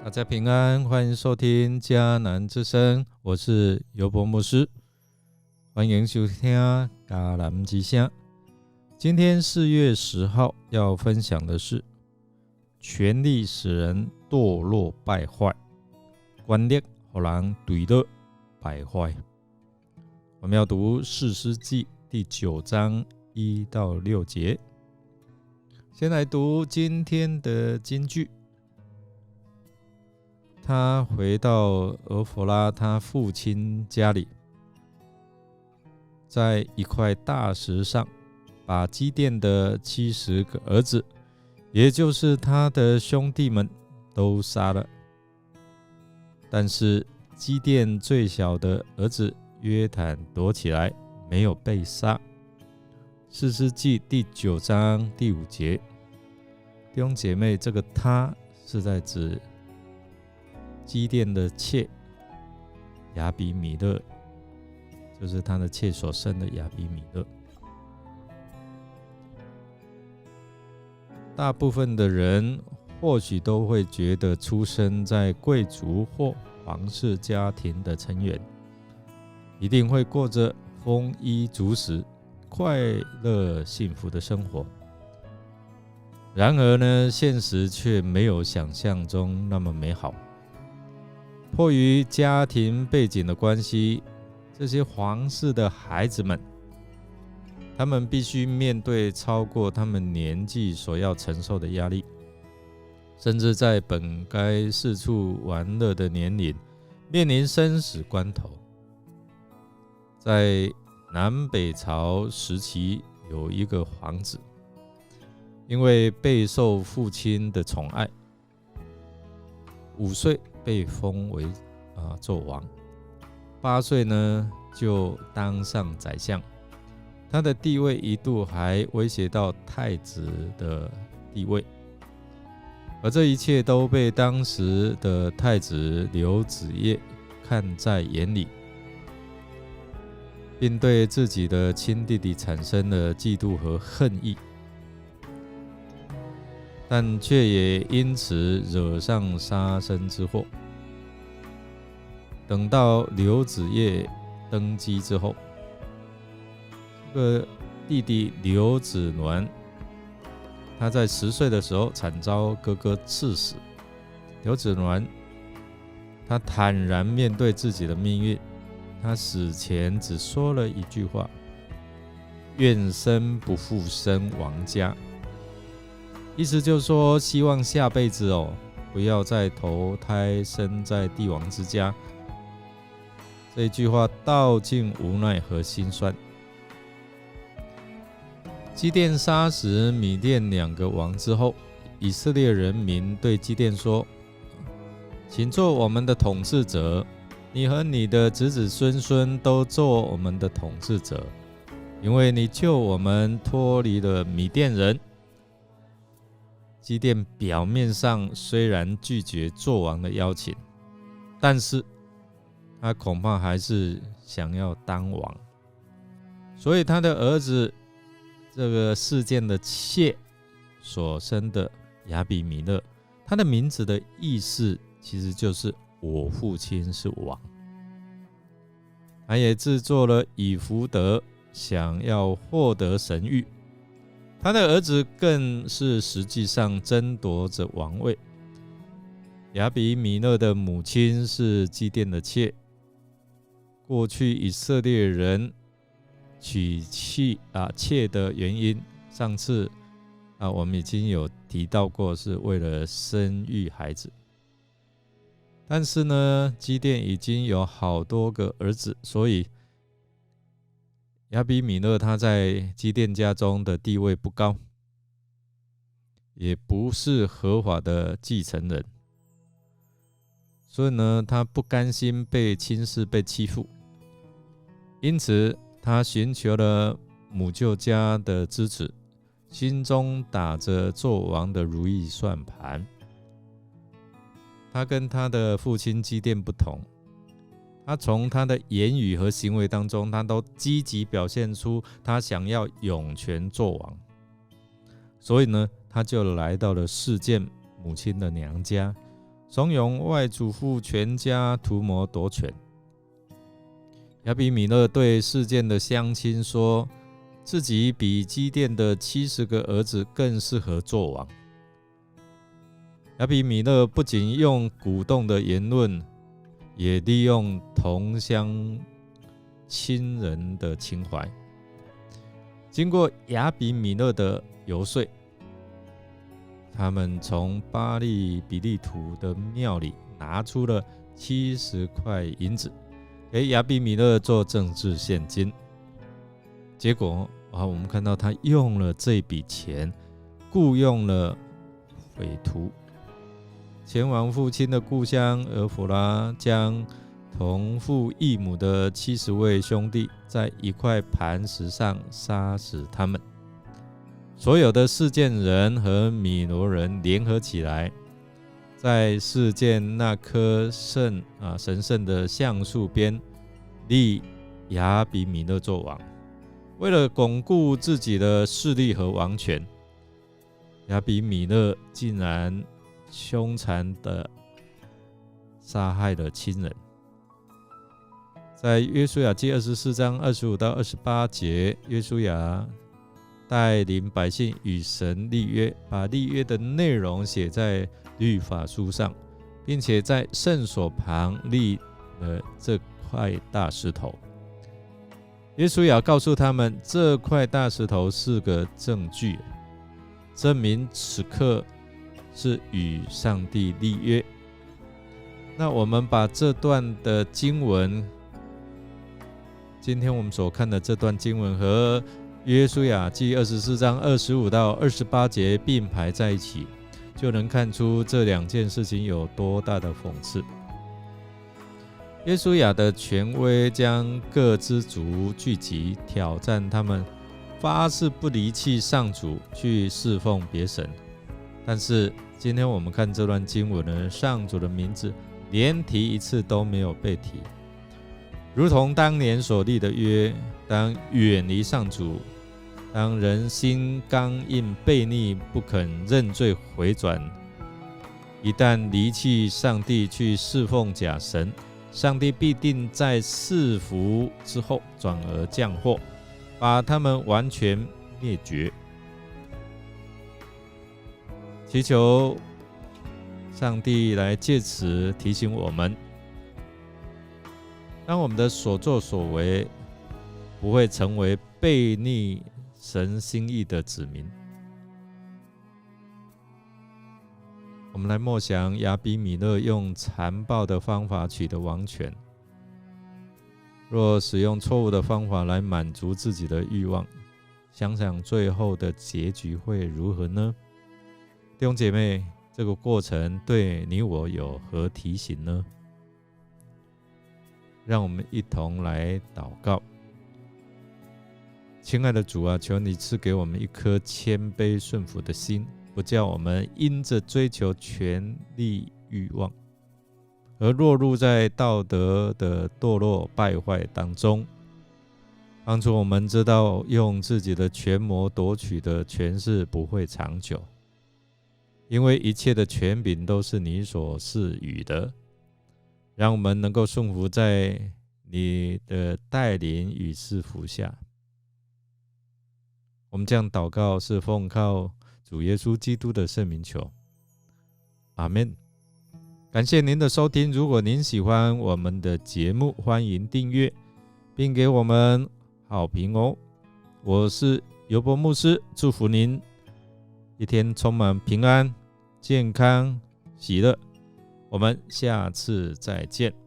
大家平安，欢迎收听迦南之声，我是尤伯牧师，欢迎收听迦南之声。今天4月10号要分享的是权力使人堕落败坏，权力让人堕落败坏。我们要读士师记第9章1到6节。先来读今天的金句。他回到俄弗拉他父亲家里，在一块大石上把基甸的70个儿子，也就是他的兄弟们都杀了。但是基甸最小的儿子约坦躲起来，没有被杀。士师记第9章第5节。弟兄姐妹，这个他是在指基甸的妾亚比米勒，就是他的妾所生的亚比米勒。大部分的人或许都会觉得，出生在贵族或皇室家庭的成员一定会过着丰衣足食、快乐幸福的生活。然而呢，现实却没有想象中那么美好。迫于家庭背景的关系，这些皇室的孩子们，他们必须面对超过他们年纪所要承受的压力，甚至在本该四处玩乐的年龄，面临生死关头。在南北朝时期，有一个皇子，因为备受父亲的宠爱，5岁被封为纣王，8岁呢就当上宰相，他的地位一度还威胁到太子的地位，而这一切都被当时的太子刘子业看在眼里，并对自己的亲弟弟产生了嫉妒和恨意，但却也因此惹上杀身之祸。等到刘子业登基之后，这个弟弟刘子鸾，他在10岁的时候惨遭哥哥刺死。刘子鸾他坦然面对自己的命运，他死前只说了一句话：愿生不负生王家。意思就是说，希望下辈子不要再投胎生在帝王之家。这句话道尽无奈和心酸。基甸杀死米甸2个王之后，以色列人民对基甸说：请做我们的统治者，你和你的子子孙孙都做我们的统治者，因为你救我们脱离了米甸人。基甸表面上虽然拒绝做王的邀请，但是他恐怕还是想要当王，所以他的儿子这个事件的妾所生的亚比米勒，他的名字的意思其实就是我父亲是王。他也制作了以弗得，想要获得神谕。他的儿子更是实际上争夺着王位。亚比米勒的母亲是基甸的妾。过去以色列人娶妾的原因，上次我们已经有提到过，是为了生育孩子。但是呢，基甸已经有好多个儿子，所以亚比米勒他在基甸家中的地位不高，也不是合法的继承人，所以呢，他不甘心被轻视、被欺负，因此他寻求了母舅家的支持，心中打着做王的如意算盘。他跟他的父亲基甸不同，他从他的言语和行为当中，他都积极表现出他想要永权做王。所以呢，他就来到了示剑母亲的娘家，怂恿外祖父全家图谋夺权。亚比米勒对事件的乡亲说，自己比基甸的70个儿子更适合做王。亚比米勒不仅用鼓动的言论，也利用同乡亲人的情怀。经过亚比米勒的游说，他们从巴利比利图的庙里拿出了70块银子，给亚比米勒做政治现金。结果我们看到他用了这笔钱，雇用了匪徒，前往父亲的故乡俄弗拉，将同父异母的70位兄弟在一块磐石上杀死他们。所有的示剑人和米罗人联合起来，在示剑那棵神圣的橡树边立亚比米勒做王。为了巩固自己的势力和王权，亚比米勒竟然凶残地杀害了亲人。在约书亚记24章25到28节，约书亚带领百姓与神立约，把立约的内容写在律法书上，并且在圣所旁立了这块大石头。约书亚告诉他们，这块大石头是个证据，证明此刻是与上帝立约。那我们把这段的经文，今天我们所看的这段经文和约书亚记24章25到28节并排在一起，就能看出这两件事情有多大的讽刺。约书亚的权威将各支族聚集，挑战他们发誓不离弃上主，去侍奉别神。但是今天我们看这段经文呢，上主的名字连提一次都没有被提，如同当年所立的约，当远离上主，当人心刚硬悖逆，不肯认罪回转，一旦离弃上帝去侍奉假神，上帝必定在赐福之后转而降祸，把他们完全灭绝。祈求上帝来借此提醒我们，当我们的所作所为不会成为悖逆神心意的子民。我们来默想亚比米勒用残暴的方法取得王权，若使用错误的方法来满足自己的欲望，想想最后的结局会如何呢？弟兄姐妹，这个过程对你我有何提醒呢？让我们一同来祷告。亲爱的主啊，求你赐给我们一颗谦卑顺服的心，不叫我们因着追求权力欲望而落入在道德的堕落败坏当中，帮助我们知道用自己的权谋夺取的权势不会长久，因为一切的权柄都是你所赐予的。让我们能够顺服在你的带领与赐福下。我们这样祷告是奉靠主耶稣基督的圣名求，阿们。感谢您的收听，如果您喜欢我们的节目，欢迎订阅并给我们好评哦。我是尤伯牧师，祝福您一天充满平安、健康、喜乐。我们下次再见。